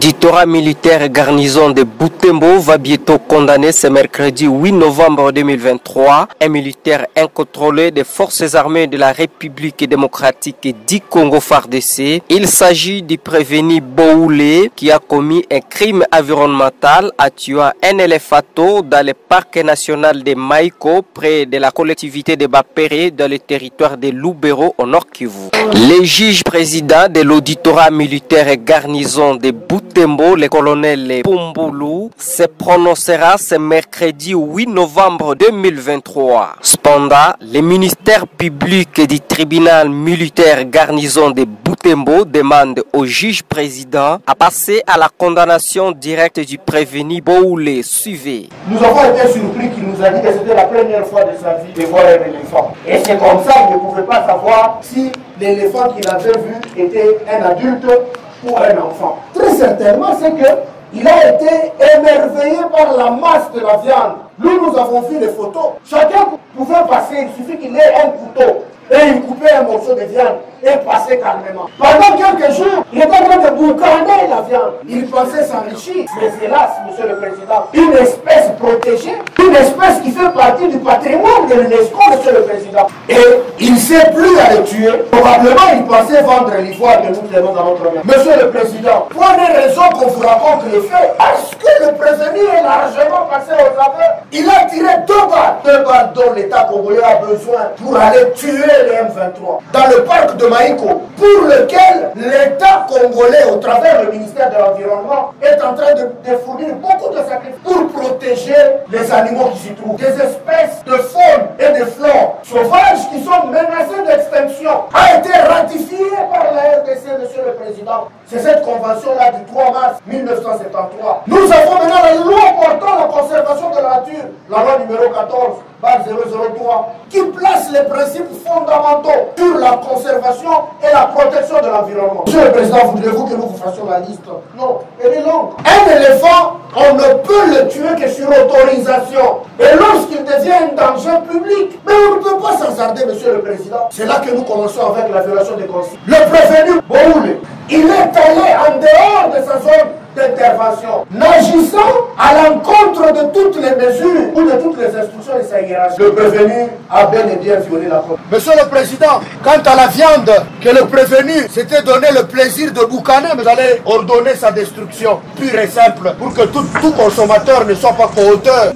L'auditorat militaire garnison de Butembo va bientôt condamner ce mercredi 8 novembre 2023 un militaire incontrôlé des forces armées de la République démocratique du Congo FARDC. Il s'agit du prévenu Boulé qui a commis un crime environnemental en tuant un éléphato dans le parc national de Maïko près de la collectivité de Bapéré dans le territoire de Lubero au Nord Kivu. Le juge président de l'auditorat militaire garnison de Butembo, le colonel Pumbulu, se prononcera ce mercredi 8 novembre 2023. Cependant, le ministère public du tribunal militaire garnison de Butembo demande au juge président à passer à la condamnation directe du prévenu Boulé. Suivez. Nous avons été surpris qu'il nous a dit que c'était la première fois de sa vie de voir un éléphant. Et c'est comme ça qu'il ne pouvait pas savoir si l'éléphant qu'il avait vu était un adulte ou un enfant. Très certainement, c'est qu'il a été émerveillé par la masse de la viande. Nous avons vu les photos. Chacun pouvait passer, il suffit qu'il ait un couteau et il coupait un morceau de viande et passait calmement. Pendant quelques jours, il était en train de boucaner la viande. Il pensait s'enrichir. Mais hélas, monsieur le président, une espèce protégée, une espèce qui fait partie du patrimoine de l'UNESCO, monsieur le président. Et il ne sait plus à le tuer. Probablement, il pensait vendre l'ivoire que nous tenons dans notre main. Monsieur le président, pour des raisons qu'on vous raconte les faits, parce que le prévenu est largement passé au travers, il a tiré deux balles dont l'État congolais a besoin pour aller tuer les M23 dans le parc de Maïko, pour lequel l'État congolais, au travers du ministère de l'Environnement, est en train de fournir beaucoup de sacrifices pour protéger les animaux qui s'y trouvent. Des espèces de faune et de flore sauvages qui sont menacées d'extinction a été ratifiée par la RDC, monsieur le président. C'est cette convention-là du 3 mars 1973. Nous avons maintenant la loi portant la conservation de la nature, la loi numéro 14, barre 003, qui place les principes fondamentaux sur la conservation et la protection de l'environnement. Monsieur le Président, voudrez-vous que nous vous fassions la liste? Non, elle est longue. Un éléphant, on ne peut le tuer que sur autorisation. Et lorsqu'il devient un danger public, mais on ne peut pas s'en sarder, Monsieur le Président. C'est là que nous commençons avec la violation des consignes. Le prévenu Boulé, il est allé en dehors de sa zone d'intervention, n'agissant à l'encontre de toutes les mesures ou de toutes les instructions de sa hiérarchie. Le prévenu a bel et bien violé la code. Monsieur le Président, quant à la viande que le prévenu s'était donné le plaisir de boucaner, vous allez ordonner sa destruction pure et simple pour que tout consommateur ne soit pas co-auteur.